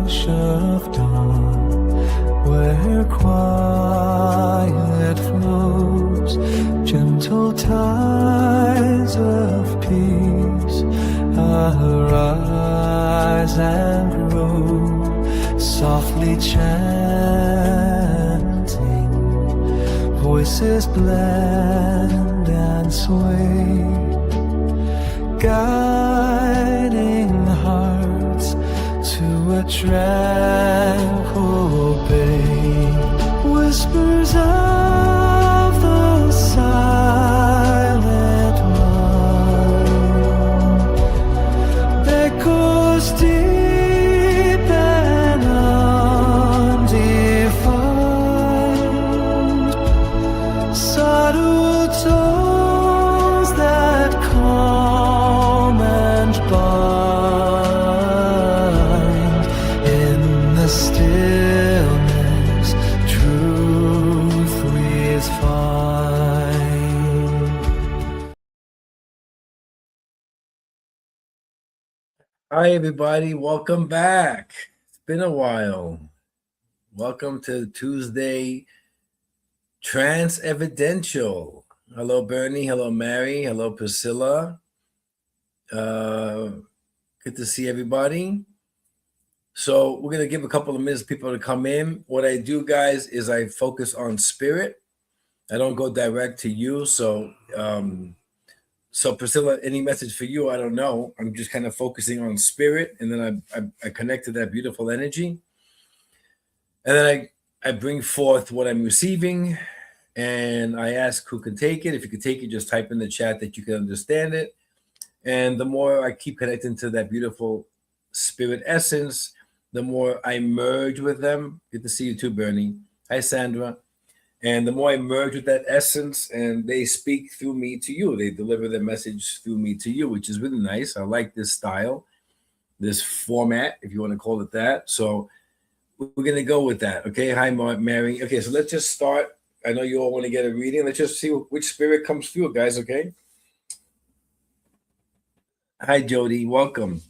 hush of dawn, where quiet flows, gentle tides of peace arise and grow, softly chanting, voices blend and sway, guiding hearts to a tranquil bay. Whispers of the silent mind, echoes deep and undefined, subtle tones that calm and bind. In the stillness, truth we find. Hi, everybody. Welcome back. It's been a while. Welcome to Tuesday Trance Evidential. Hello, Bernie. Hello, Mary. Hello, Priscilla. Good to see everybody. So we're going to give a couple of minutes for people to come in. What I do, guys, is I focus on spirit. I don't go direct to you. So Priscilla, any message for you? I don't know. I'm just kind of focusing on spirit, and then I connect to that beautiful energy. And then I bring forth what I'm receiving, and I ask who can take it. If you can take it, just type in the chat that you can understand it. And the more I keep connecting to that beautiful spirit essence, the more I merge with them. Good to see you too, Bernie. Hi, Sandra. And the more I merge with that essence, and they speak through me to you, they deliver their message through me to you, which is really nice. I like this style, this format, if you want to call it that. So we're going to go with that. Okay. Hi, Mary. Okay. So let's just start. I know you all want to get a reading. Let's just see which spirit comes through, guys. Okay. Hi, Jody. Welcome.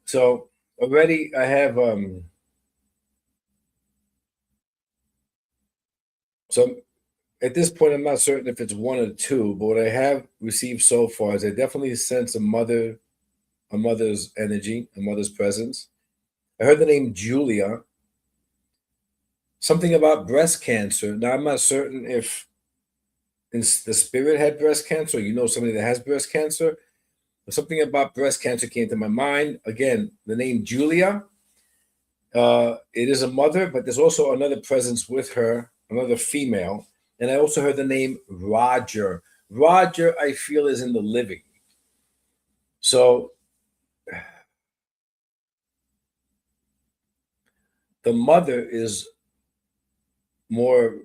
So already I have, so at this point, I'm not certain if it's one or two, but what I have received so far is I definitely sense a mother's energy, a mother's presence. I heard the name Julia. Something about breast cancer. Now, I'm not certain if the spirit had breast cancer, or you know somebody that has breast cancer. But something about breast cancer came to my mind. Again, the name Julia. It is a mother, but there's also another presence with her, another female. And I also heard the name Roger. Roger, I feel, is in the living. So the mother is more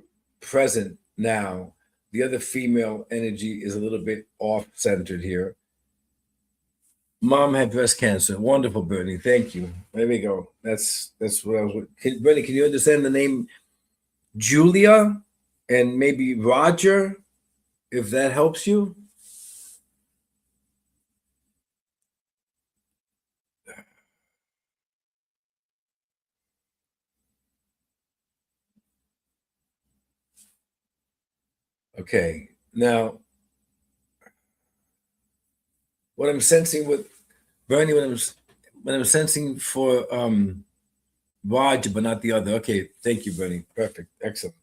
present now. The other female energy is a little bit off-centered here. Mom had breast cancer. Wonderful, Bernie. Thank you. There we go. That's what I was. Bernie, can you understand the name Julia and maybe Roger, if that helps you? Okay. Now, what I'm sensing with Bernie, when I'm sensing for Roger, but not the other. Okay, thank you, Bernie. Perfect, excellent.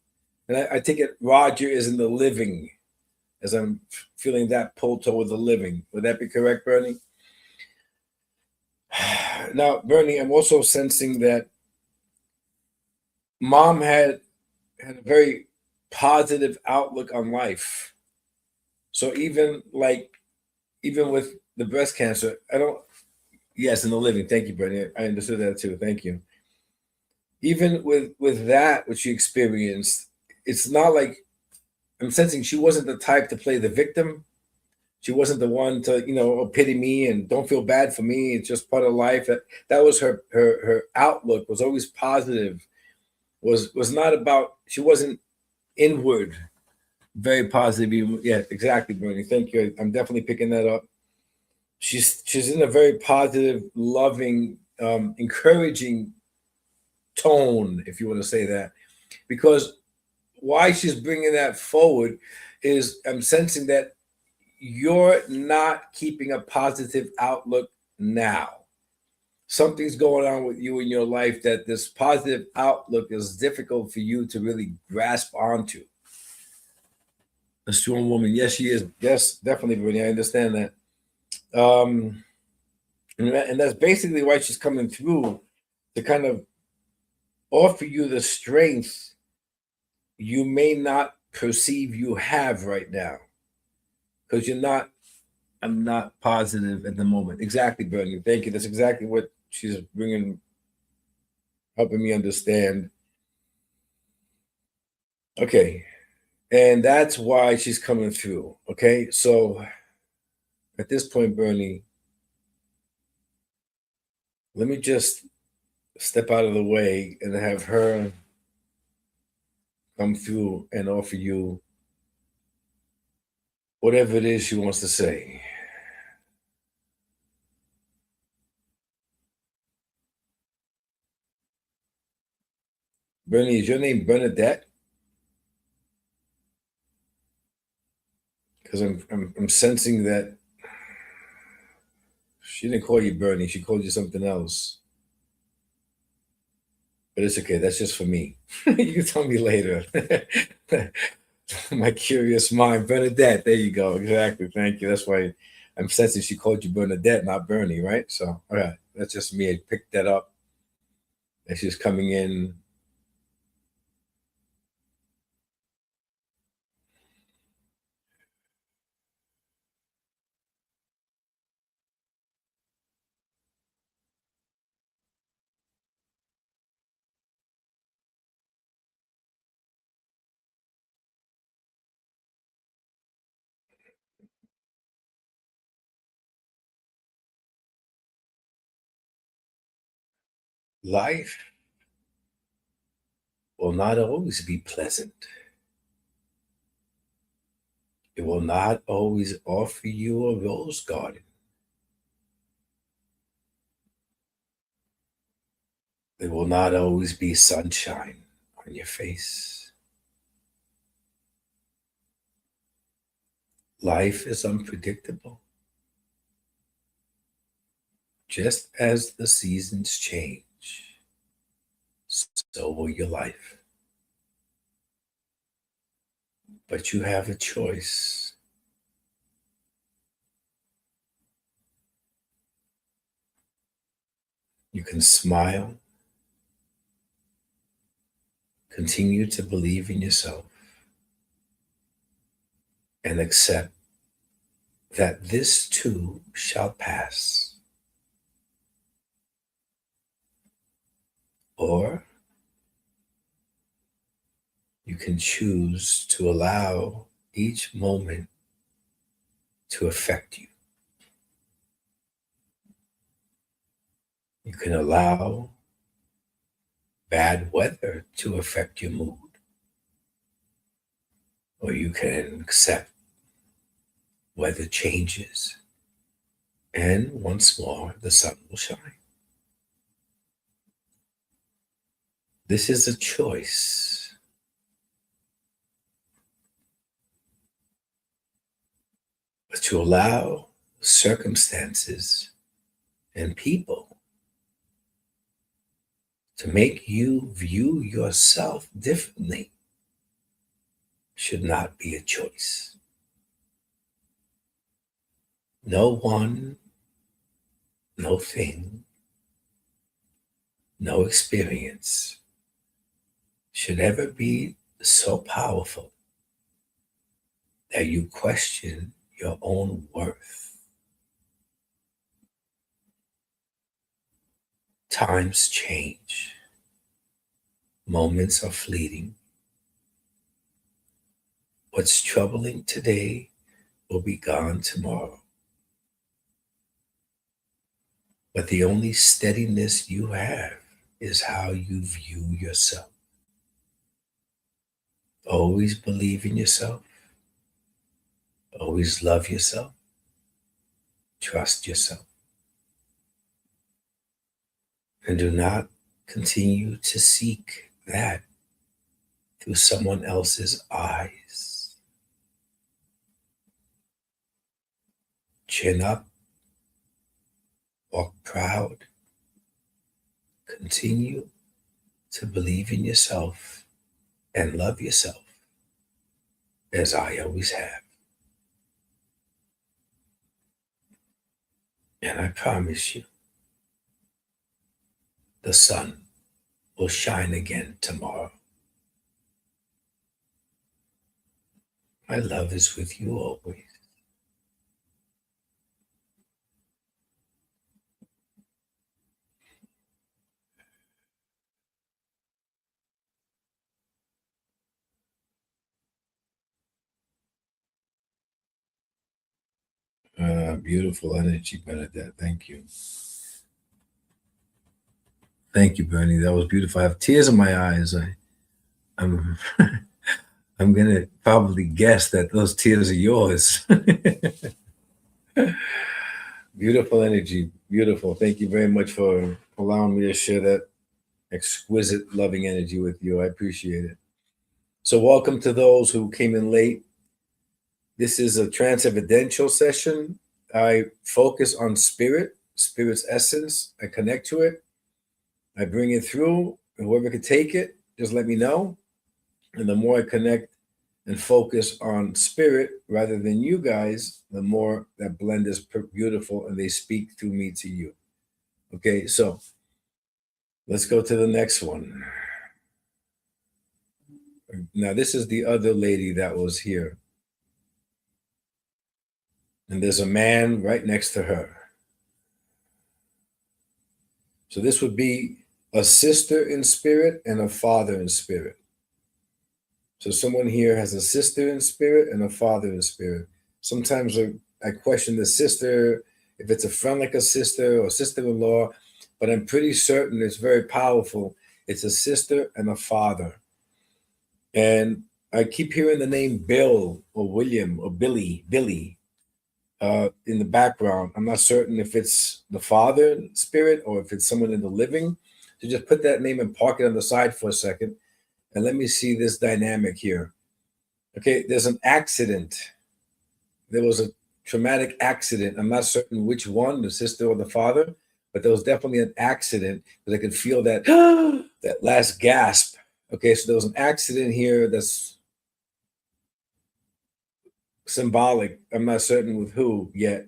And I take it Roger is in the living, as I'm feeling that pull toward the living. Would that be correct, Bernie? Now, Bernie, I'm also sensing that Mom had a very positive outlook on life. So even with the breast cancer, yes, in the living. Thank you, Bernie. I understood that too. Thank you. Even with that, which she experienced, it's not like I'm sensing she wasn't the type to play the victim. She wasn't the one to, pity me and don't feel bad for me. It's just part of life. That was her outlook was always positive. Was not about, she wasn't inward, very positive. Yeah, exactly, Bernie. Thank you. I'm definitely picking that up. She's in a very positive, loving, encouraging tone, if you want to say that, because why she's bringing that forward is I'm sensing that you're not keeping a positive outlook now. Something's going on with you in your life that this positive outlook is difficult for you to really grasp onto. A strong woman, yes, she is. Yes, definitely, Brittany. I understand that. And that's basically why she's coming through to kind of offer you the strength you may not perceive you have right now, because I'm not positive at the moment. Exactly, Bernie. Thank you. That's exactly what she's bringing, helping me understand. Okay. And that's why she's coming through. Okay. So at this point, Bernie, let me just step out of the way and have her come through and offer you whatever it is she wants to say. Bernie, is your name Bernadette? Because I'm sensing that she didn't call you Bernie. She called you something else. But it's okay. That's just for me. You can tell me later. My curious mind. Bernadette. There you go. Exactly. Thank you. That's why I'm sensing she called you Bernadette, not Bernie, right? So, all right. That's just me. I picked that up as she's coming in. Life will not always be pleasant. It will not always offer you a rose garden. There will not always be sunshine on your face. Life is unpredictable. Just as the seasons change, so will your life. But you have a choice. You can smile, continue to believe in yourself, and accept that this too shall pass. Or you can choose to allow each moment to affect you. You can allow bad weather to affect your mood. Or you can accept weather changes and once more the sun will shine. This is a choice. But to allow circumstances and people to make you view yourself differently should not be a choice. No one, no thing, no experience should ever be so powerful that you question your own worth. Times change. Moments are fleeting. What's troubling today will be gone tomorrow. But the only steadiness you have is how you view yourself. Always believe in yourself. Always love yourself. Trust yourself. And do not Continue to seek that through someone else's eyes. Chin up, walk proud. Continue to believe in yourself and love yourself as I always have. And I promise you, the sun will shine again tomorrow. My love is with you always. Beautiful energy, Bernadette. Thank you. Thank you, Bernie. That was beautiful. I have tears in my eyes. I'm I'm gonna probably guess that those tears are yours. Beautiful energy. Beautiful. Thank you very much for allowing me to share that exquisite, loving energy with you. I appreciate it. So, welcome to those who came in late. This is a trance evidential session. I focus on spirit, spirit's essence. I connect to it. I bring it through, and whoever can take it, just let me know. And the more I connect and focus on spirit rather than you guys, the more that blend is beautiful and they speak through me to you. Okay, so let's go to the next one. Now, this is the other lady that was here. And there's a man right next to her. So this would be a sister in spirit and a father in spirit. So someone here has a sister in spirit and a father in spirit. Sometimes I question the sister, if it's a friend like a sister or sister-in-law, but I'm pretty certain it's very powerful. It's a sister and a father. And I keep hearing the name Bill or William or Billy in the background. I'm not certain if it's the father spirit or if it's someone in the living. So just put that name and park it on the side for a second. And let me see this dynamic here. Okay, there's an accident. There was a traumatic accident. I'm not certain which one, the sister or the father, but there was definitely an accident because I could feel that that last gasp. Okay, so there was an accident here that's symbolic. I'm not certain with who yet.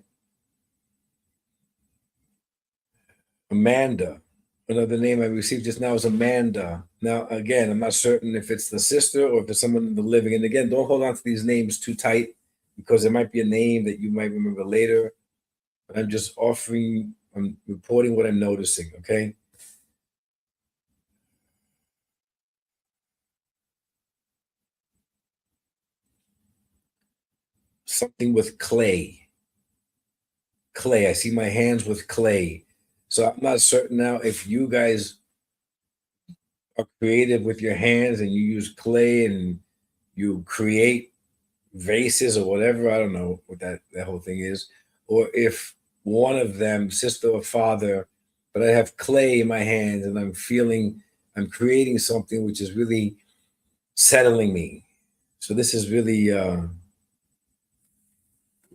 Amanda. Another name I received just now is Amanda. Now, again, I'm not certain if it's the sister or if it's someone in the living. And again, don't hold on to these names too tight because there might be a name that you might remember later. But I'm just I'm reporting what I'm noticing, okay? Something with clay. Clay. I see my hands with clay. So I'm not certain now if you guys are creative with your hands and you use clay and you create vases or whatever. I don't know what that whole thing is. Or if one of them, sister or father, but I have clay in my hands and I'm creating something which is really settling me. So this is really,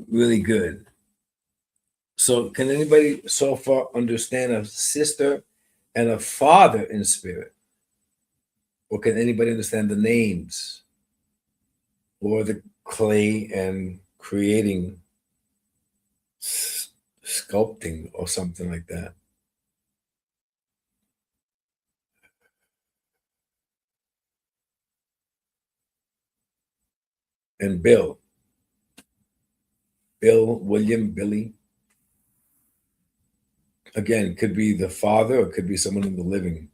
really good. So can anybody so far understand a sister and a father in spirit? Or can anybody understand the names or the clay and creating, sculpting or something like that? And Bill, William, Billy. Again, could be the father or could be someone in the living.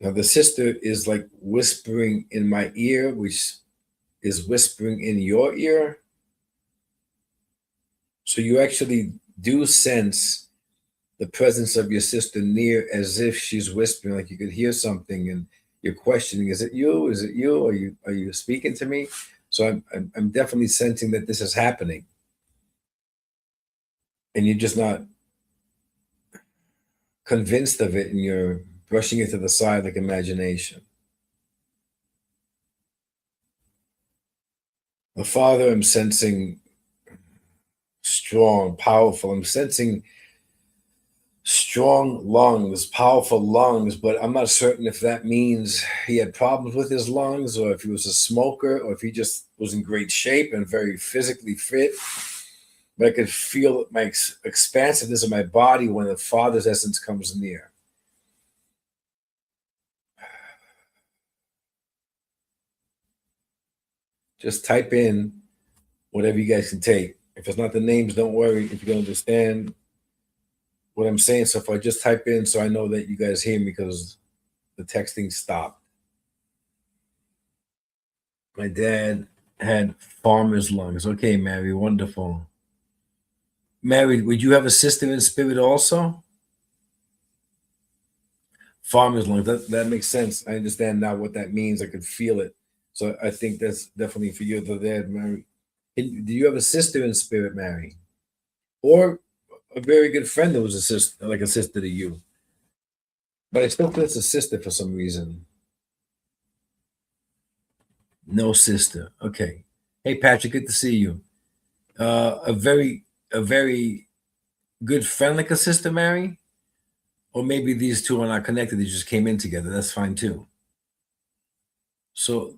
Now, the sister is like whispering in my ear, which is whispering in your ear. So you actually do sense the presence of your sister near as if she's whispering, like you could hear something and you're questioning, is it you? Is it you? Are you speaking to me? So I'm definitely sensing that this is happening. and you're just not convinced of it, and you're brushing it to the side like imagination. The Father, I'm sensing strong, powerful. I'm sensing strong lungs, powerful lungs, but I'm not certain if that means he had problems with his lungs, or if he was a smoker, or if he just was in great shape and very physically fit. But I could feel my expansiveness of my body when the Father's essence comes near. Just type in whatever you guys can take. If it's not the names, don't worry. If you can understand what I'm saying so far, just type in so I know that you guys hear me, because the texting stopped. My dad had farmer's lungs. Okay, Mary, wonderful. Mary, would you have a sister in spirit also? Farmer's lungs. That makes sense. I understand now what that means. I could feel it. So I think that's definitely for you, the dad, Mary. Do you have a sister in spirit, Mary? Or a very good friend that was a sister, like a sister to you? But I still feel it's a sister for some reason. No sister. Okay. Hey, Patrick, good to see you. A very good friend like a sister, Mary? Or maybe these two are not connected. They just came in together. That's fine too. So,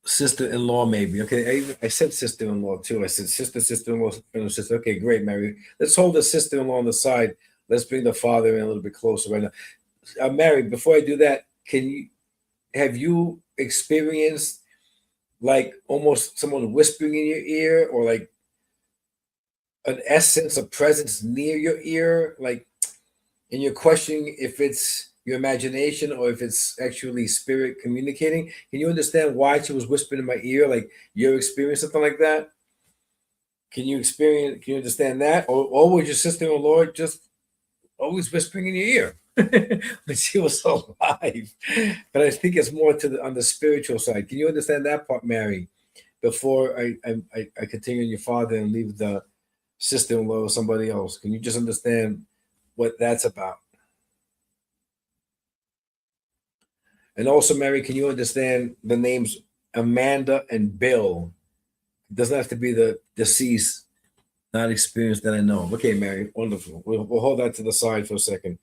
sister-in-law, maybe. Okay, I said sister-in-law too. I said sister-in-law, sister. Okay, great, Mary. Let's hold the sister-in-law on the side. Let's bring the father in a little bit closer right now. Mary, before I do that, have you experienced like almost someone whispering in your ear, or like an essence, a presence near your ear, like, and you're questioning if it's your imagination or if it's actually spirit communicating? Can you understand why she was whispering in my ear? Like, you're experiencing something like that? Can you understand that? Or was your sister-in-law just always whispering in your ear when she was alive? But I think it's more on the spiritual side. Can you understand that part, Mary? Before I continue on your father and leave the sister-in-law or somebody else, can you just understand what that's about? And also, Mary, can you understand the names Amanda and Bill? It doesn't have to be the deceased, not experienced that I know. Okay, Mary, wonderful. We'll hold that to the side for a second.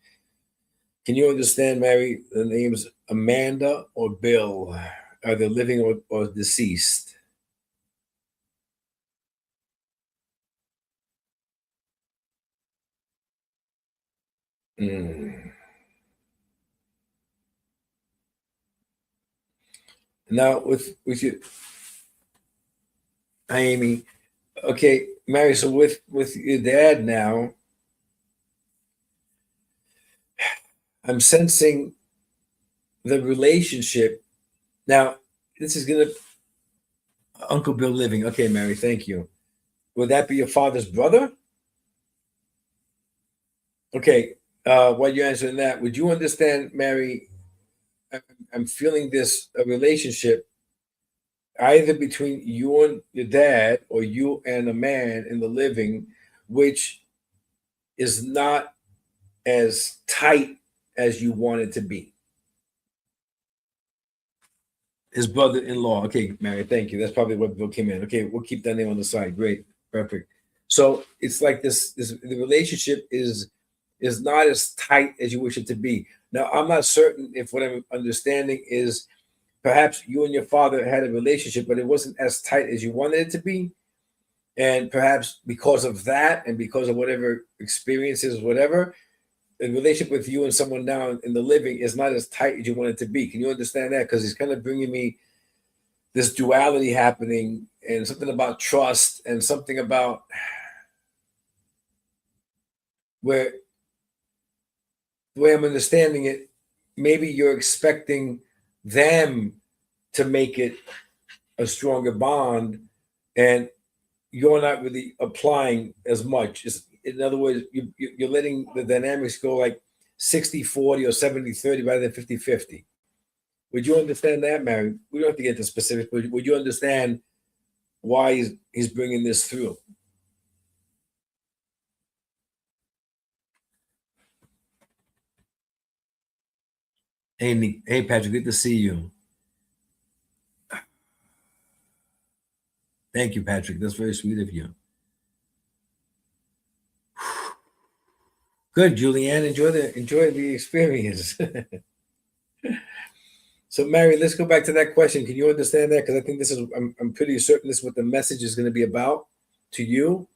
Can you understand, Mary, the names Amanda or Bill? Are they living or deceased? Mm. Now, with you, hi, Amy. Okay, Mary. So with your dad now, I'm sensing the relationship. Now, this is gonna Uncle Bill living. Okay, Mary. Thank you. Would that be your father's brother? Okay. While you're answering that, would you understand, Mary? I- I'm feeling this a relationship either between you and your dad, or you and a man in the living, which is not as tight as you want it to be. His brother-in-law. Okay, Mary, thank you. That's probably what Bill came in. Okay, we'll keep that name on the side. Great, perfect. So it's like this the relationship is not as tight as you wish it to be. Now, I'm not certain if what I'm understanding is perhaps you and your father had a relationship, but it wasn't as tight as you wanted it to be. And perhaps because of that, and because of whatever experiences, whatever, the relationship with you and someone now in the living is not as tight as you want it to be. Can you understand that? Because he's kind of bringing me this duality happening, and something about trust, and something about where the way I'm understanding it, maybe you're expecting them to make it a stronger bond, and you're not really applying as much. In other words, you're letting the dynamics go like 60-40 or 70-30 rather than 50-50. Would you understand that, Mary? We don't have to get into specifics, but would you understand why he's bringing this through? Hey, Patrick, good to see you. Thank you, Patrick. That's very sweet of you. Good, Julianne. Enjoy the experience. So, Mary, let's go back to that question. Can you understand that? Because I think this is, I'm pretty certain this is what the message is going to be about to you.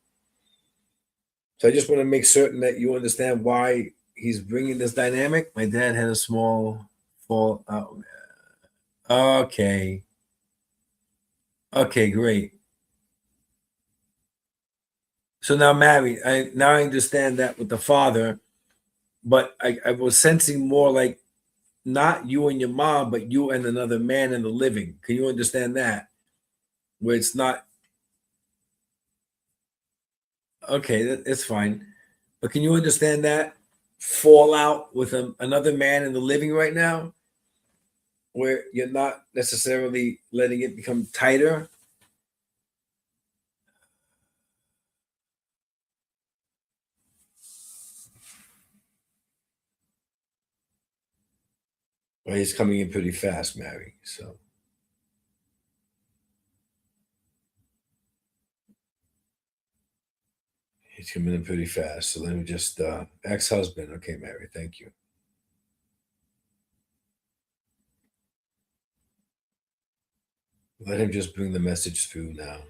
So I just want to make certain that you understand why he's bringing this dynamic. My dad had a small fall out. Okay. Okay, great. So now, Mary, I understand that with the father, but I was sensing more like not you and your mom, but you and another man in the living. Can you understand that? Where it's not okay, it's fine. But can you understand that fallout with another man in the living right now, where you're not necessarily letting it become tighter? Well, he's coming in pretty fast, Mary. So he's coming in pretty fast. So let me just ex-husband. Okay, Mary, thank you. Let him just bring the message through now.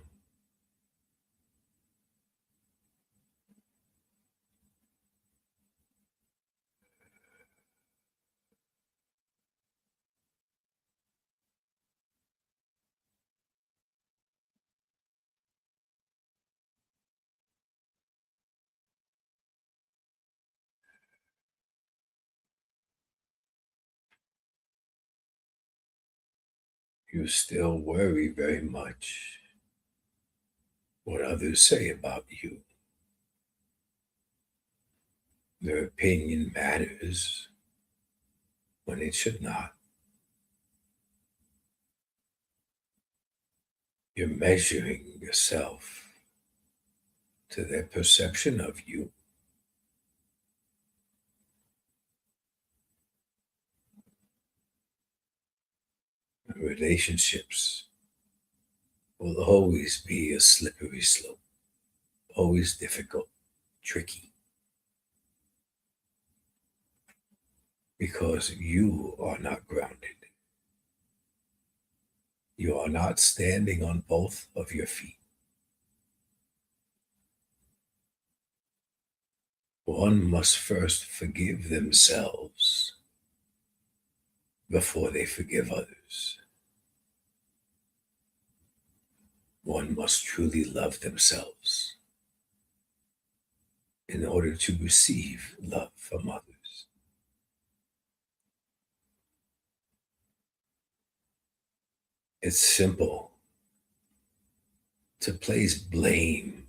You still worry very much what others say about you. Their opinion matters when it should not. You're measuring yourself to their perception of you. Relationships will always be a slippery slope, always difficult, tricky, because you are not grounded. You are not standing on both of your feet. One must first forgive themselves before they forgive others. One must truly love themselves in order to receive love from others. It's simple to place blame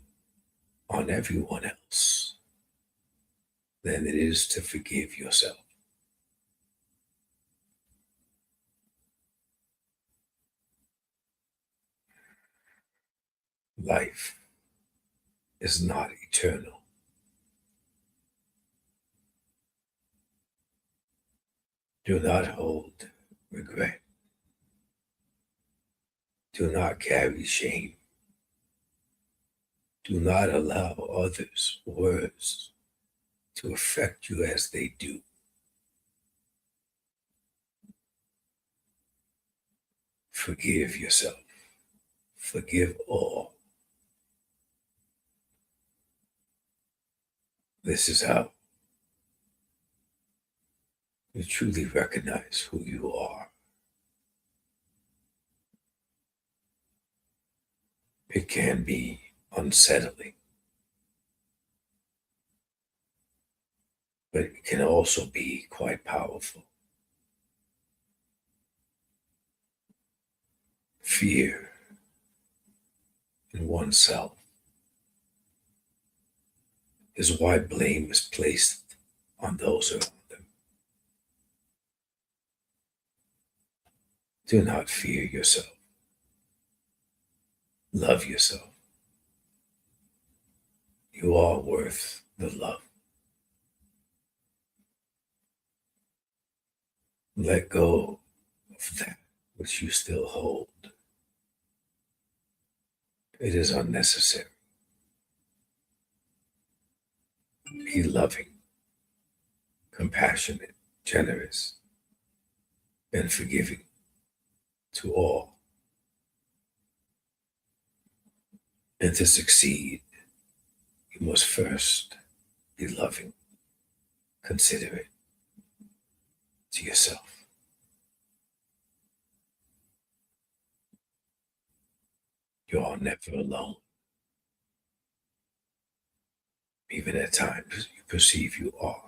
on everyone else than it is to forgive yourself. Life is not eternal. Do not hold regret. Do not carry shame. Do not allow others' words to affect you as they do. Forgive yourself. Forgive all. This is how you truly recognize who you are. It can be unsettling, but it can also be quite powerful. Fear in oneself is why blame is placed on those around them. Do not fear yourself. Love yourself. You are worth the love. Let go of that which you still hold. It is unnecessary. Be loving, compassionate, generous, and forgiving to all. And to succeed, you must first be loving, considerate to yourself. You are never alone. Even at times you perceive you are.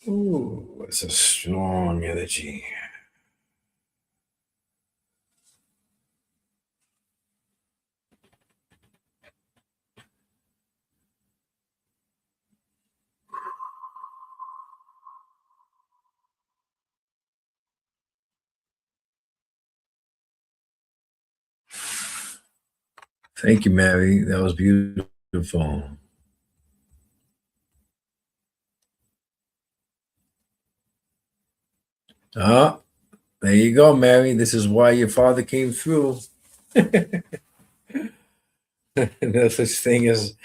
Ooh, it's a strong energy. Thank you, Mary. That was beautiful. Ah, there you go, Mary. This is why your father came through. No such thing as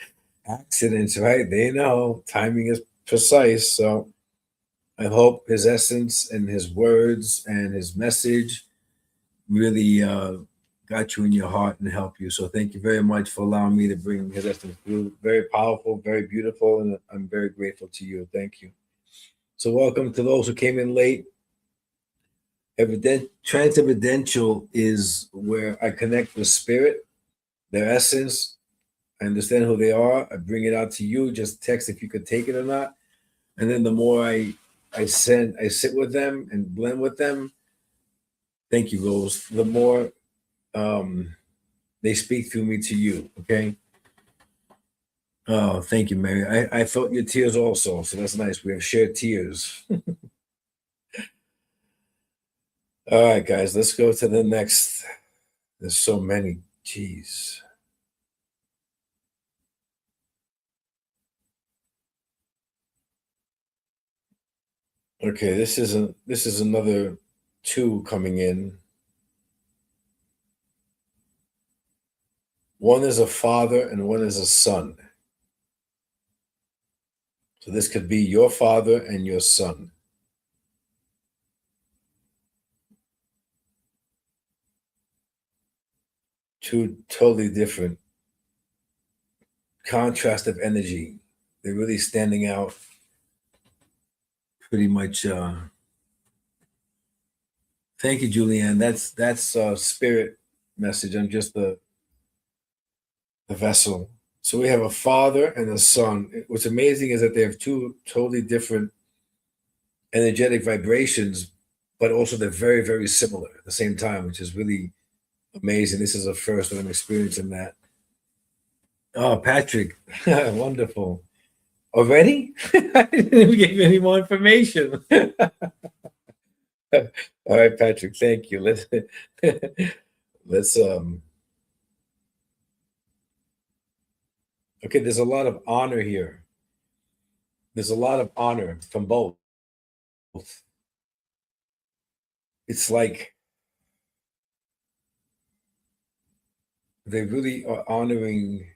accidents, right? They know timing is precise. So I hope his essence and his words and his message really got you in your heart and help you. So thank you very much for allowing me to bring his essence through. Very powerful, very beautiful, and I'm very grateful to you. Thank you. So welcome to those who came in late. Trance evidential is where I connect with spirit, their essence. I understand who they are. I bring it out to you. Just text if you could take it or not. And then the more I sit with them and blend with them. Thank you, Rose. The more they speak through me to you. Okay. Oh, thank you, Mary. I felt your tears also, so that's nice. We have shared tears. All right, guys, let's go to the next. There's so many. Jeez. Okay, this is another two coming in. One is a father and one is a son. So this could be your father and your son. Two totally different contrast of energy. They're really standing out pretty much. Thank you, Julianne. That's spirit message. I'm just the vessel. So we have a father and a son. What's amazing is that they have two totally different energetic vibrations, but also they're very, very similar at the same time, which is really amazing. This is a first that I'm experiencing that. Oh, Patrick, wonderful. Already? I didn't even give you any more information. All right, Patrick, thank you. Let's okay, there's a lot of honor here. There's a lot of honor from both. It's like they really are honoring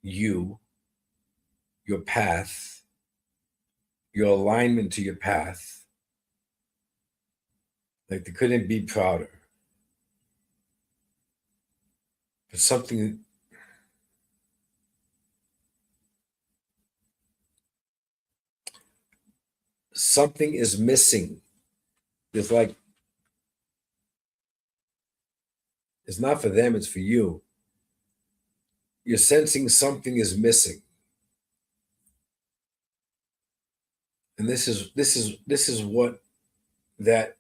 you, your path, your alignment to your path. Like they couldn't be prouder. But something is missing. It's like it's not for them, it's for you. You're sensing something is missing. And this is what that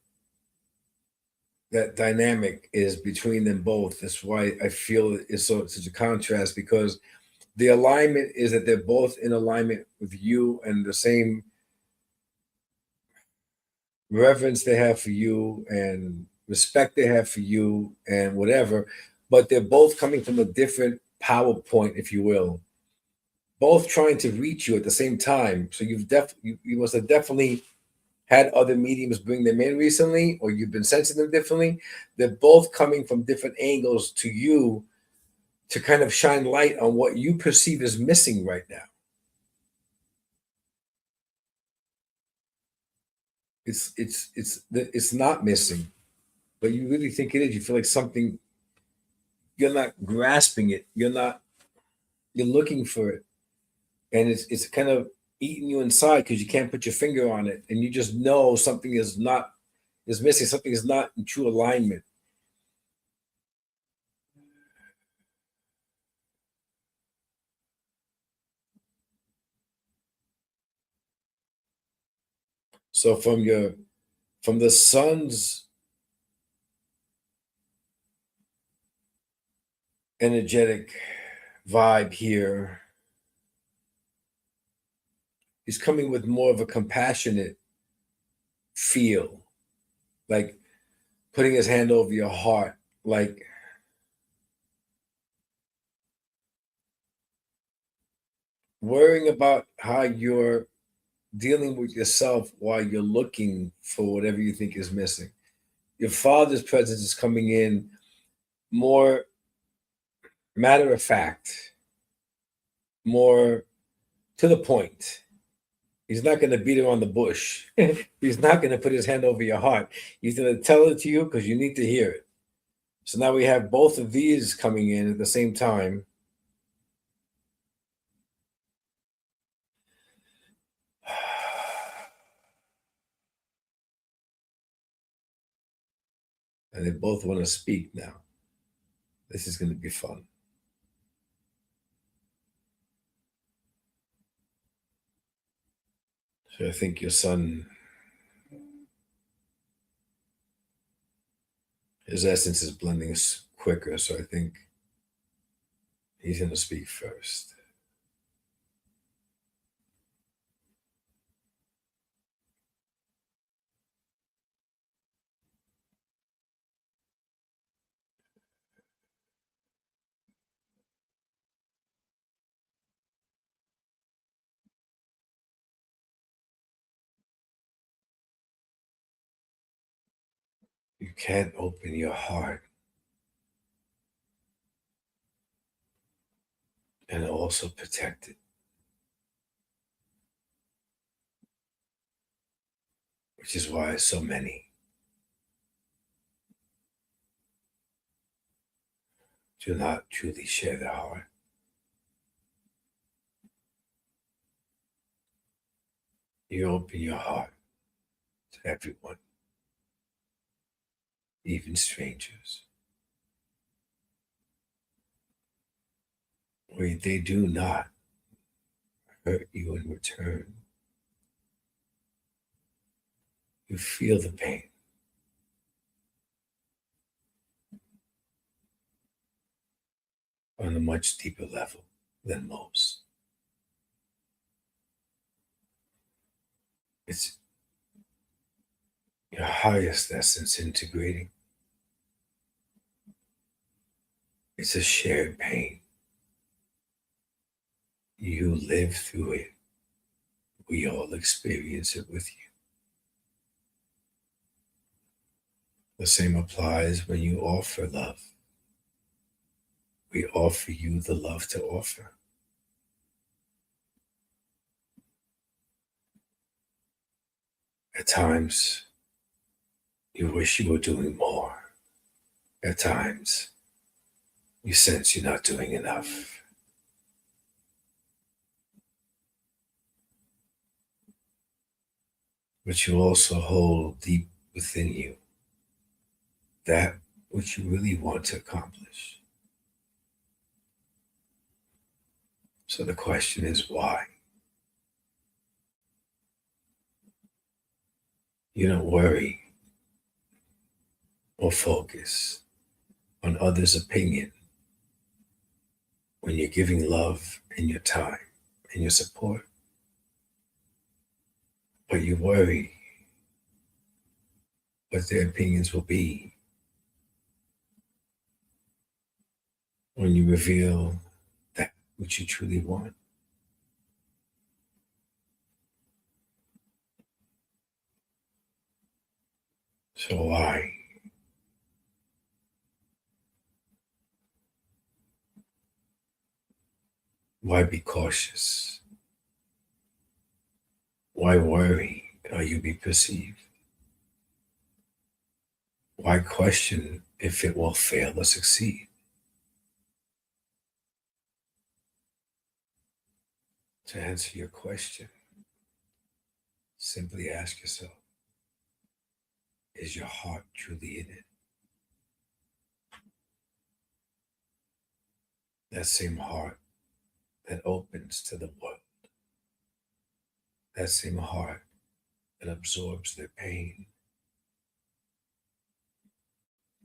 that dynamic is between them both. That's why I feel it's such a contrast because The alignment is that they're both in alignment with you and the same reverence they have for you and respect they have for you and whatever, but they're both coming from a different power point, if you will, both trying to reach you at the same time. So you must have definitely had other mediums bring them in recently, or you've been sensing them differently. They're both coming from different angles to you to kind of shine light on what you perceive as missing right now. It's not missing, but you really think it is. You feel like something, you're not grasping it. You're looking for it. And it's kind of eating you inside because you can't put your finger on it. And you just know something is missing. Something is not in true alignment. So from the sun's energetic vibe here, he's coming with more of a compassionate feel, like putting his hand over your heart, like worrying about how you're dealing with yourself while you're looking for whatever you think is missing. Your father's presence is coming in more matter of fact, more to the point. He's not going to beat around the bush. He's not going to put his hand over your heart. He's going to tell it to you because you need to hear it. So now we have both of these coming in at the same time. And they both want to speak now. This is going to be fun. So I think your son, his essence is blending quicker. So I think he's going to speak first. You can't open your heart and also protect it, which is why so many do not truly share their heart. You open your heart to everyone, even strangers, where they do not hurt you in return. You feel the pain. On a much deeper level than most. It's your highest essence integrating. It's a shared pain. You live through it. We all experience it with you. The same applies when you offer love. We offer you the love to offer. At times, you wish you were doing more. At times, you sense you're not doing enough. But you also hold deep within you that which you really want to accomplish. So the question is, why? You don't worry or focus on others' opinion when you're giving love and your time and your support, but you worry what their opinions will be when you reveal that which you truly want. So why? Why be cautious? Why worry how you be perceived? Why question if it will fail or succeed? To answer your question, simply ask yourself, is your heart truly in it? That same heart that opens to the world, that same heart that absorbs their pain,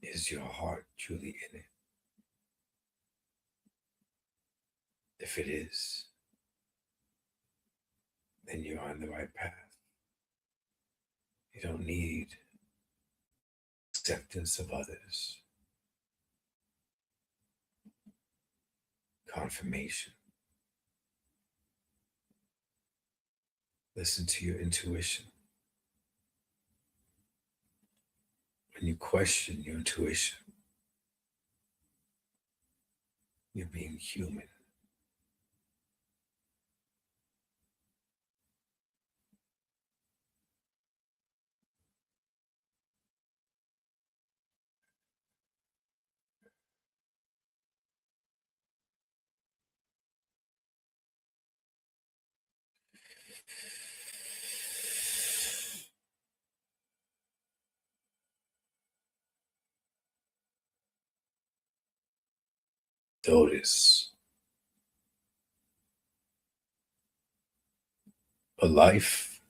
is your heart truly in it? If it is, then you're on the right path. You don't need acceptance of others, confirmation. Listen to your intuition. When you question your intuition, you're being human. Notice a life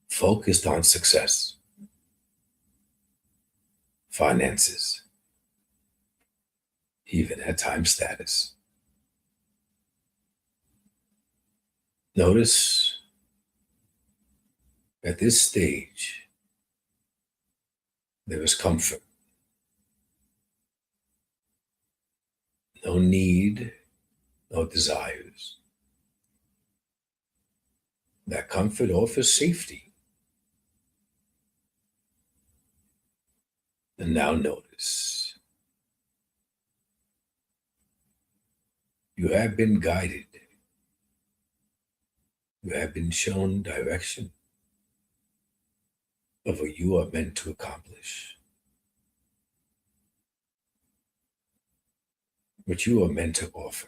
focused on success, finances, even at times status. Notice at this stage, there is comfort, no need, no desires. That comfort offers safety. And now notice you have been guided. You have been shown direction of what you are meant to accomplish, what you are meant to offer,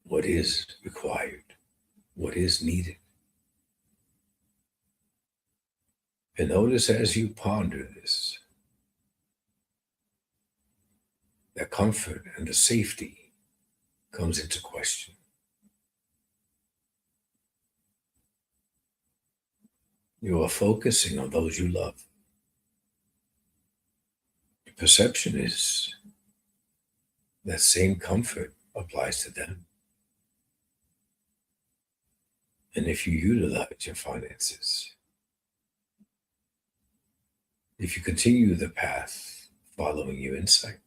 what is required, what is needed. And notice as you ponder this, that comfort and the safety comes into question. You are focusing on those you love. Your perception is that same comfort applies to them. And if you utilize your finances, if you continue the path following your insight,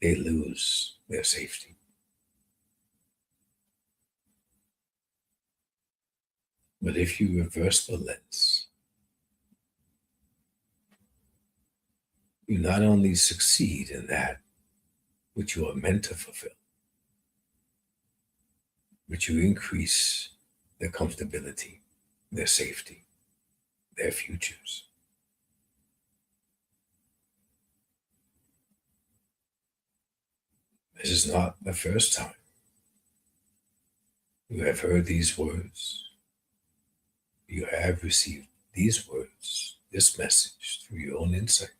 they lose their safety. But if you reverse the lens, you not only succeed in that which you are meant to fulfill, but you increase their comfortability, their safety, their futures. This is not the first time you have heard these words. You have received these words, this message through your own insight.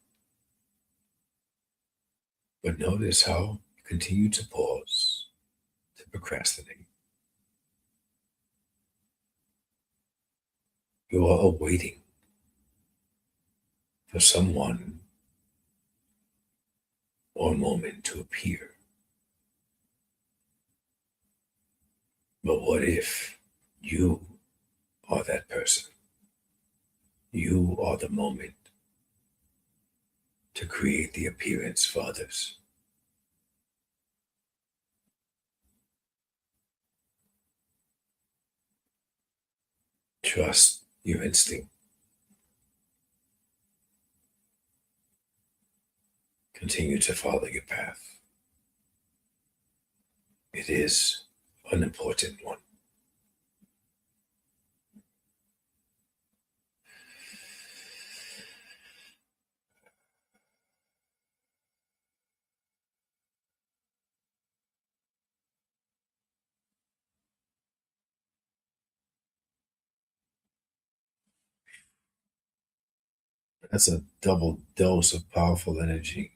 But notice how you continue to pause, to procrastinate. You are awaiting for someone or moment to appear. But what if you are that person? You are the moment to create the appearance for others. Trust your instinct. Continue to follow your path. It is an important one. That's a double dose of powerful energy.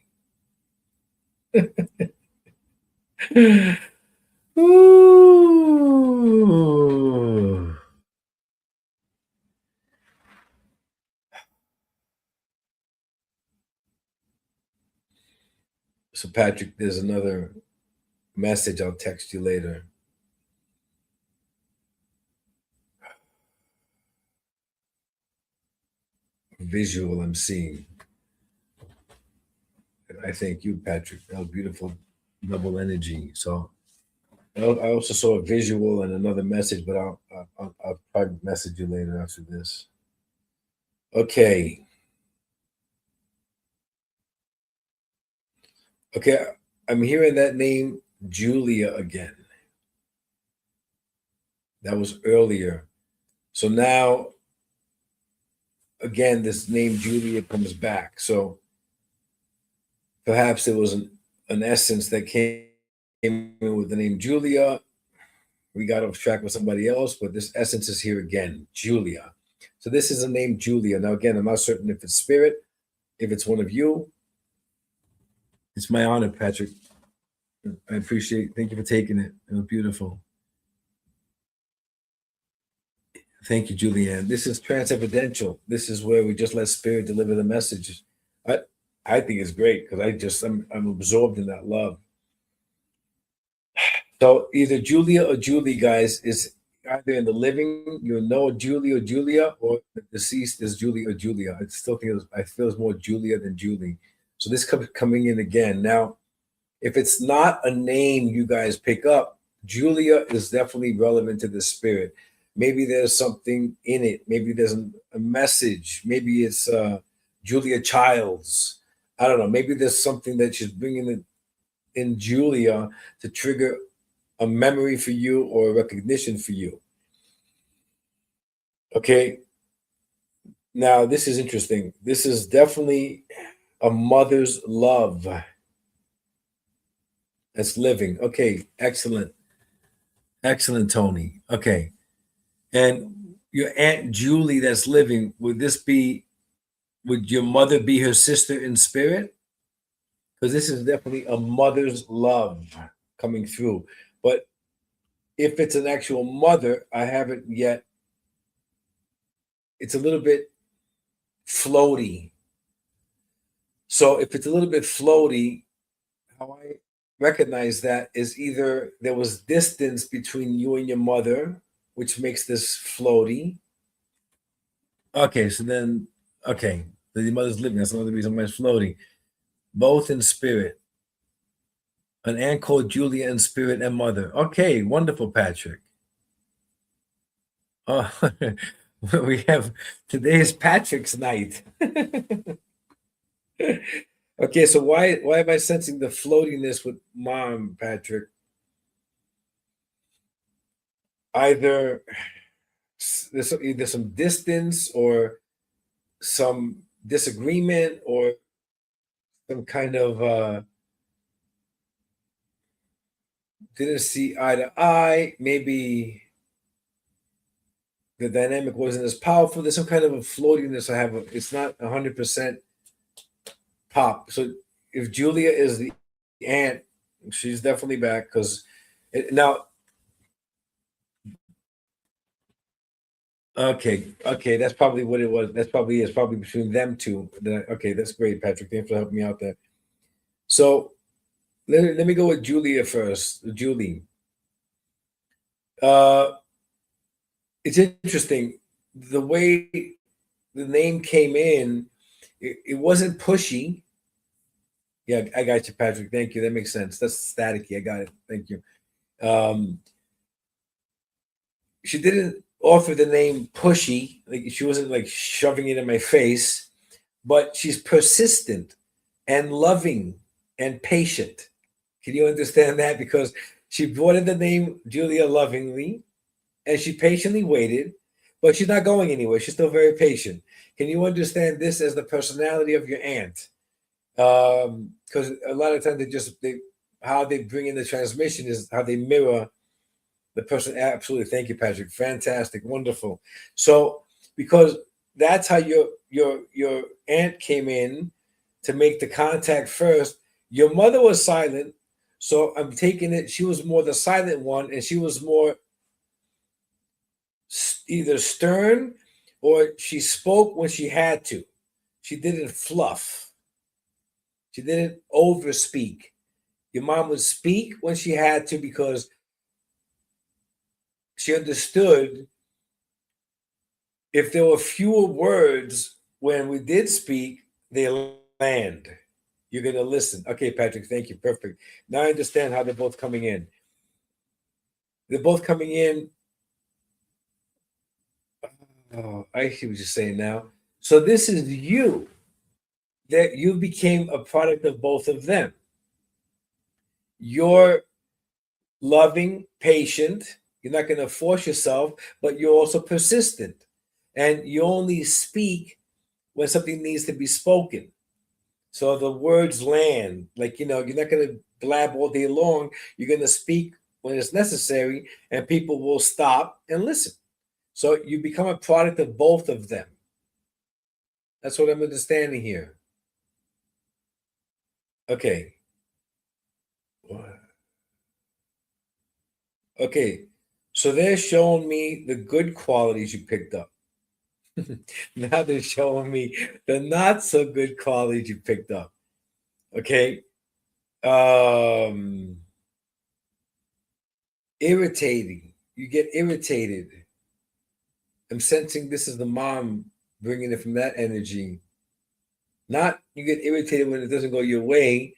Ooh. So, Patrick, there's another message. I'll text you later. Visual I'm seeing. I thank you, Patrick. That was beautiful double energy. So I also saw a visual and another message, but I'll probably message you later after this. Okay. Okay. I'm hearing that name, Julia, again. That was earlier. So now, again, this name Julia comes back. So perhaps it was an essence that came in with the name Julia. We got off track with somebody else, but this essence is here again, Julia. So this is a name, Julia. Now, again, I'm not certain if it's spirit, if it's one of you. It's my honor, Patrick. I appreciate. Thank you for taking it. It was beautiful. Thank you, Julianne. This is transcendental. This is where we just let spirit deliver the message. I I think it's great because I'm absorbed in that love. So either Julia or Julie, guys, is either in the living, you know Julie or Julia, or the deceased is Julie or Julia. I still think I feel it's more Julia than Julie. So this comes coming in again. Now, if it's not a name you guys pick up, Julia is definitely relevant to the spirit. Maybe there's something in it. Maybe there's a message. Maybe it's Julia Childs. I don't know. Maybe there's something that she's bringing in Julia to trigger a memory for you or a recognition for you. Okay. Now, this is interesting. This is definitely a mother's love that's living. Okay. Excellent. Excellent, Tony. Okay. And your Aunt Julie that's living, would your mother be her sister in spirit? Because this is definitely a mother's love coming through. But if it's an actual mother, I haven't yet. It's a little bit floaty. So if it's a little bit floaty, how I recognize that is either there was distance between you and your mother, which makes this floaty. Okay, so then, okay, the mother's living. That's another reason why it's floaty. Both in spirit. An aunt called Julia in spirit and mother. Okay, wonderful, Patrick. Oh, we have today's Patrick's night. Okay, so why am I sensing the floatiness with mom, Patrick? Either there's either some distance or some disagreement or some kind of didn't see eye to eye. Maybe the dynamic wasn't as powerful. There's some kind of a floatiness. It's not 100% pop. So if Julia is the aunt, she's definitely back because now. Okay, that's probably what it was. That's probably between them two. Okay, that's great, Patrick. Thanks for helping me out there. So let me go with Julia first. Julie. It's interesting. The way the name came in, it wasn't pushy. Yeah, I got you, Patrick. Thank you. That makes sense. That's staticky. I got it. Thank you. Um, she didn't offer the name pushy. Like she wasn't like shoving it in my face, but she's persistent and loving and patient. Can you understand that? Because she brought in the name Julia lovingly, and she patiently waited, but she's not going anywhere. She's still very patient. Can you understand this as the personality of your aunt? Because a lot of times they how they bring in the transmission is how they mirror the person. Absolutely. Thank you, Patrick. Fantastic. Wonderful. So because that's how your aunt came in to make the contact first. Your mother was silent. So I'm taking it, she was more the silent one, and she was more either stern or she spoke when she had to. She didn't fluff. She didn't overspeak. Your mom would speak when she had to because she understood if there were fewer words when we did speak, they land. You're going to listen. Okay, Patrick, thank you. Perfect. Now I understand how they're both coming in. They're both coming in. Oh, I see what you're saying now. So this is you, that you became a product of both of them. You're loving, patient. You're not going to force yourself, but you're also persistent. And you only speak when something needs to be spoken. So the words land. Like, you're not going to blab all day long. You're going to speak when it's necessary, and people will stop and listen. So you become a product of both of them. That's what I'm understanding here. Okay. Okay. So they're showing me the good qualities you picked up. Now they're showing me the not so good qualities you picked up. Okay. Um Irritating. You get irritated. I'm sensing this is the mom bringing it from that energy. Not you get irritated when it doesn't go your way.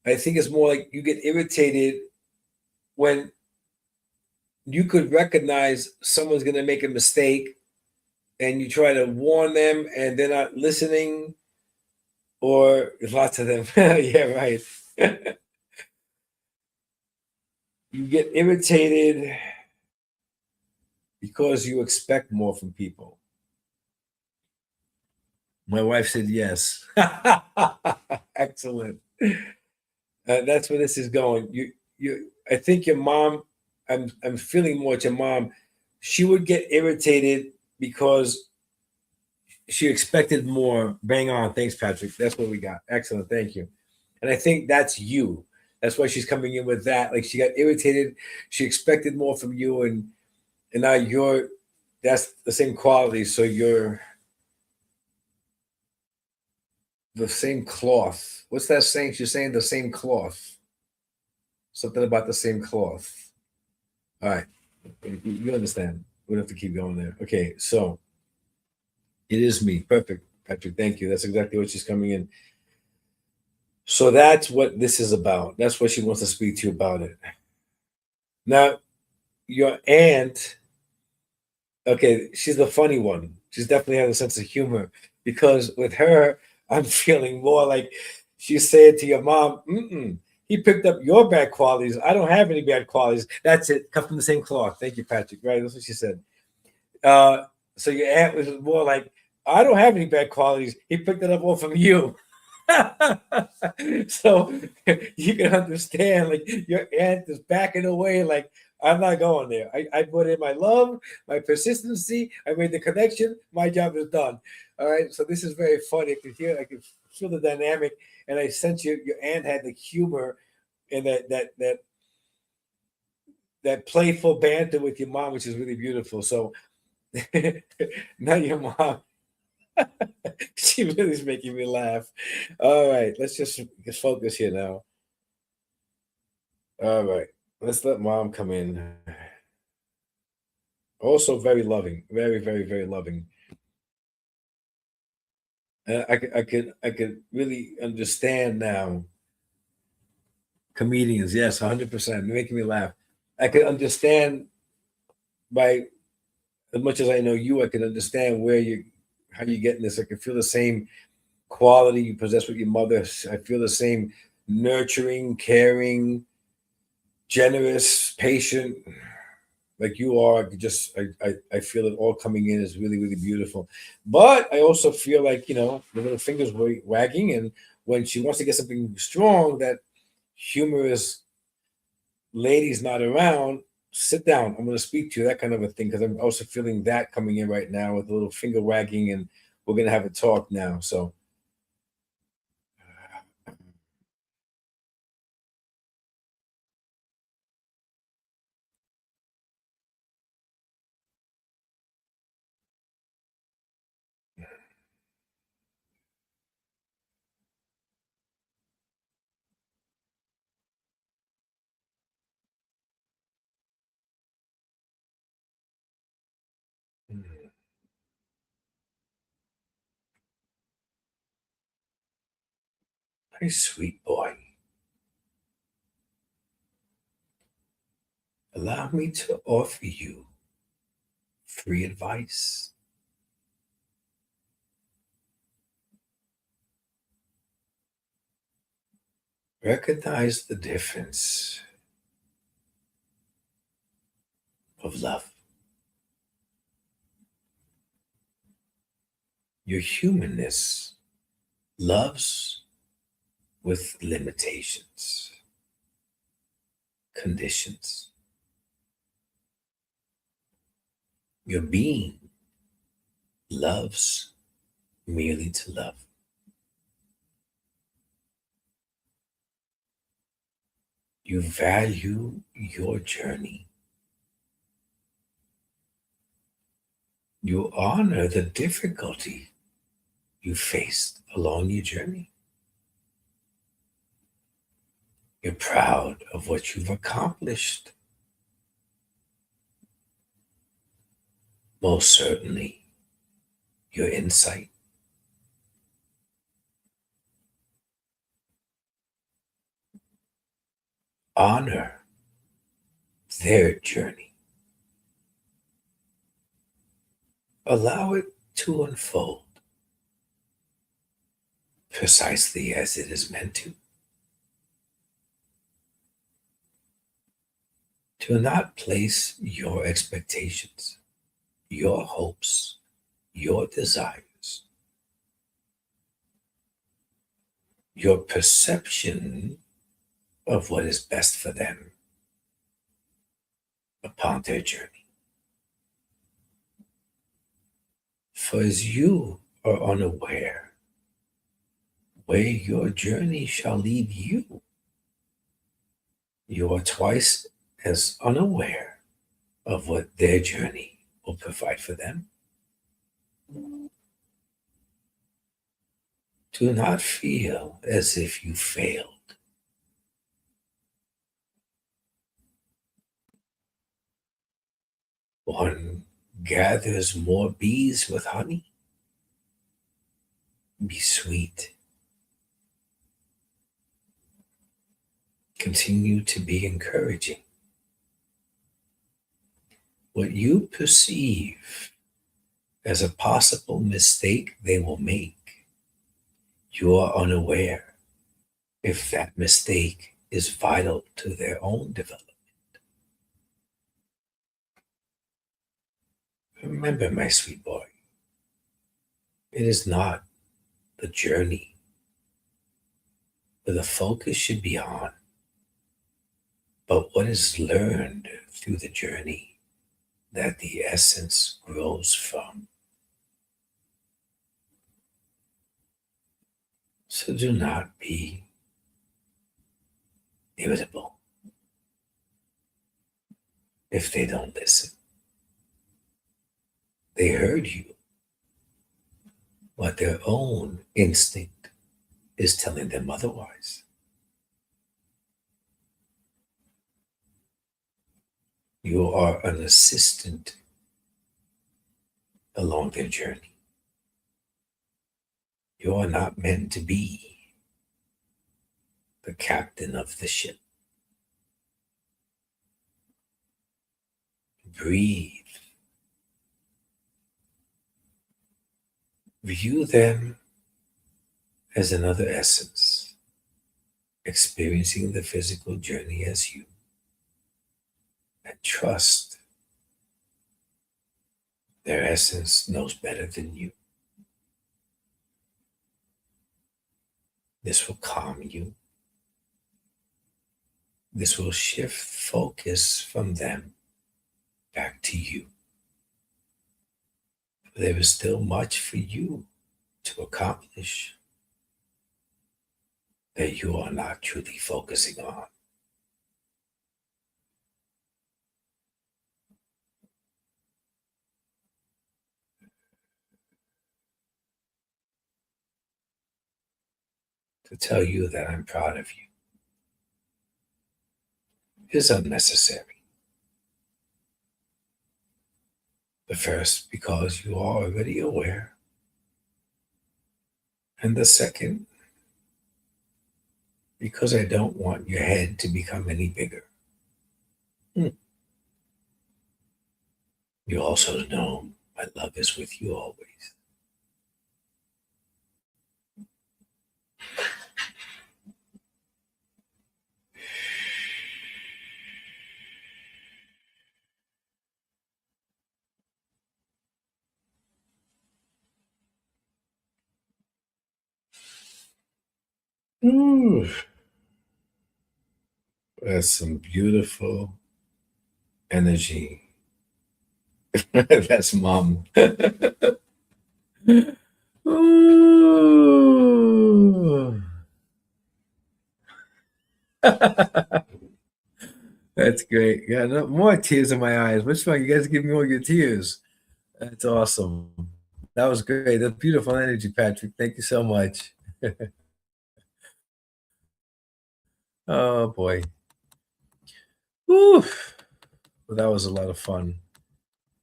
I think it's more like you get irritated when you could recognize someone's going to make a mistake and you try to warn them and they're not listening, or lots of them. Yeah, right. You get irritated because you expect more from people. My wife said yes. Excellent. That's where this is going. I think your mom. I'm feeling more at your mom. She would get irritated because she expected more. Bang on. Thanks, Patrick. That's what we got. Excellent. Thank you. And I think that's you. That's why she's coming in with that. Like she got irritated. She expected more from you, and now you're. That's the same quality. So you're the same cloth. What's that saying? She's saying the same cloth. Something about the same cloth. All right. You understand. We don't have to keep going there. Okay. So it is me. Perfect, Patrick. Thank you. That's exactly what she's coming in. So that's what this is about. That's what she wants to speak to you about it. Now, your aunt, okay, she's the funny one. She's definitely has a sense of humor because with her, I'm feeling more like she's saying to your mom, he picked up your bad qualities. I don't have any bad qualities. That's it. Cut from the same cloth. Thank you, Patrick. Right? That's what she said. So your aunt was more like, I don't have any bad qualities. He picked it up all from you. So you can understand, like your aunt is backing away, like I'm not going there. I put in my love, my persistency. I made the connection. My job is done. All right. So this is very funny. I can feel the dynamic, and I sense your aunt had the humor and that playful banter with your mom, which is really beautiful. So now your mom. She really is making me laugh. All right, let's just focus here now. All right, let's let mom come in. Also very loving, very, very, very loving. I could really understand now comedians. Yes, 100%, making me laugh. I could understand by as much as I know you. I could understand where you, how you getting this. I could feel the same quality you possess with your mother. I feel the same nurturing, caring, generous, patient, like you are. Just I feel it all coming in is really, really beautiful. But I also feel like, the little fingers were wagging, and when she wants to get something strong, that humorous lady's not around, sit down, I'm going to speak to you, that kind of a thing, because I'm also feeling that coming in right now with a little finger wagging, and we're going to have a talk now. So my sweet boy, allow me to offer you free advice. Recognize the difference of love. Your humanness loves with limitations, conditions. Your being loves merely to love. You value your journey. You honor the difficulty you faced along your journey. You're proud of what you've accomplished. Most certainly, your insight. Honor their journey. Allow it to unfold precisely as it is meant to. Do not place your expectations, your hopes, your desires, your perception of what is best for them upon their journey. For as you are unaware where your journey shall lead you, you are twice as unaware of what their journey will provide for them. Do not feel as if you failed. One gathers more bees with honey. Be sweet. Continue to be encouraging. What you perceive as a possible mistake they will make, you are unaware if that mistake is vital to their own development. Remember, my sweet boy, it is not the journey where the focus should be on, but what is learned through the journey that the essence grows from. So do not be irritable if they don't listen. They heard you. but their own instinct is telling them otherwise. You are an assistant along their journey. You are not meant to be the captain of the ship. Breathe. View them as another essence, experiencing the physical journey as you, and trust their essence knows better than you. This will calm you. This will shift focus from them back to you. There is still much for you to accomplish that you are not truly focusing on. To tell you that I'm proud of you is unnecessary. The first, because you are already aware. And the second, because I don't want your head to become any bigger. You also know my love is with you always. Ooh. That's some beautiful energy. That's mom. Ooh. That's great. Yeah, no, more tears in my eyes. Which one? You guys give me all your tears. That's awesome. That was great. That's beautiful energy, Patrick. Thank you so much. Oh boy. Whew. Well, that was a lot of fun.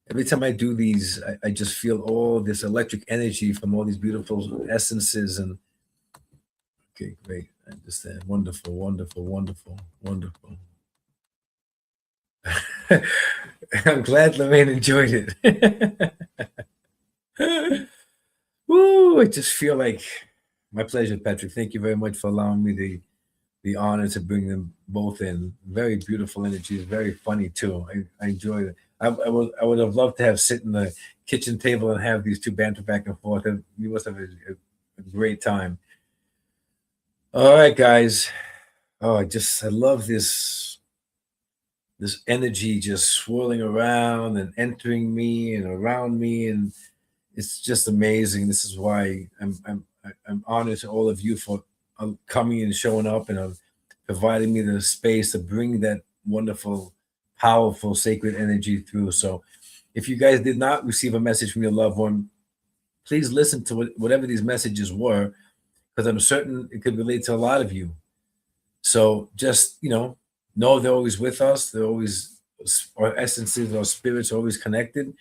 Every time I do these, I just feel all this electric energy from all these beautiful essences. And okay, great. I understand. Wonderful, wonderful, wonderful, wonderful. I'm glad Lorraine enjoyed it. Woo, I just feel like my pleasure, Patrick. Thank you very much for allowing me the honor to bring them both in. Very beautiful energy. Very funny too. I enjoyed it. I would have loved to have sit in the kitchen table and have these two banter back and forth. And you must have a great time. All right, guys. Oh, I love this energy just swirling around and entering me and around me, and it's just amazing. This is why I'm honored to all of you for coming and showing up and providing me the space to bring that wonderful, powerful, sacred energy through. So, if you guys did not receive a message from your loved one, please listen to whatever these messages were, because I'm certain it could relate to a lot of you. So just know they're always with us. They're always our essences, our spirits are always connected,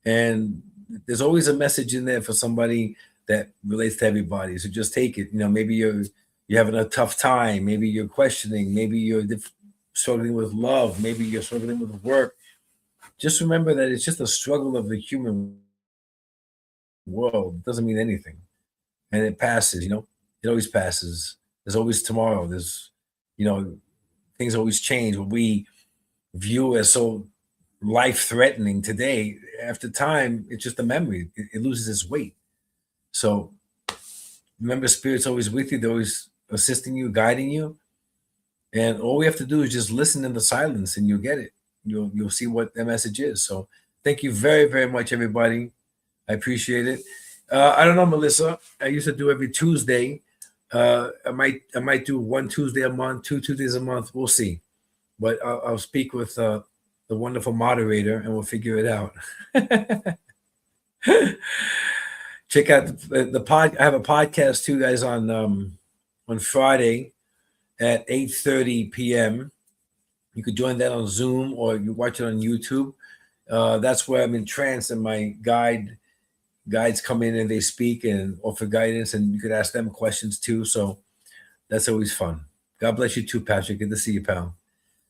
and there's always a message in there for somebody that relates to everybody. So just take it. Maybe you're having a tough time. Maybe you're questioning. Maybe you're struggling with love. Maybe you're struggling with work. Just remember that it's just a struggle of the human world. It doesn't mean anything, and it passes. It always passes. There's always tomorrow. There's, things always change. What we view as so life-threatening today, after time, it's just a memory. It loses its weight. So remember, Spirit's always with you. They're always assisting you, guiding you. And all we have to do is just listen in the silence, and you'll get it. You'll see what the message is. So thank you very, very much, everybody. I appreciate it. I don't know, Melissa. I used to do every Tuesday. I might do one Tuesday a month, two Tuesdays a month. We'll see. But I'll speak with the wonderful moderator, and we'll figure it out. check out the pod. I have a podcast too, guys, on Friday at 8:30 p.m. You could join that on Zoom or you watch it on YouTube. That's where I'm in trance, and my guides come in and they speak and offer guidance, and you could ask them questions too. So that's always fun. God bless you too, Patrick. Good to see you, pal.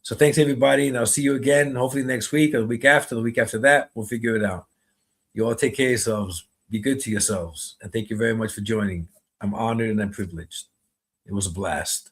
So thanks, everybody, and I'll see you again hopefully next week or the week after that. We'll figure it out. You all take care of yourselves. Be good to yourselves. And thank you very much for joining. I'm honored and I'm privileged. It was a blast.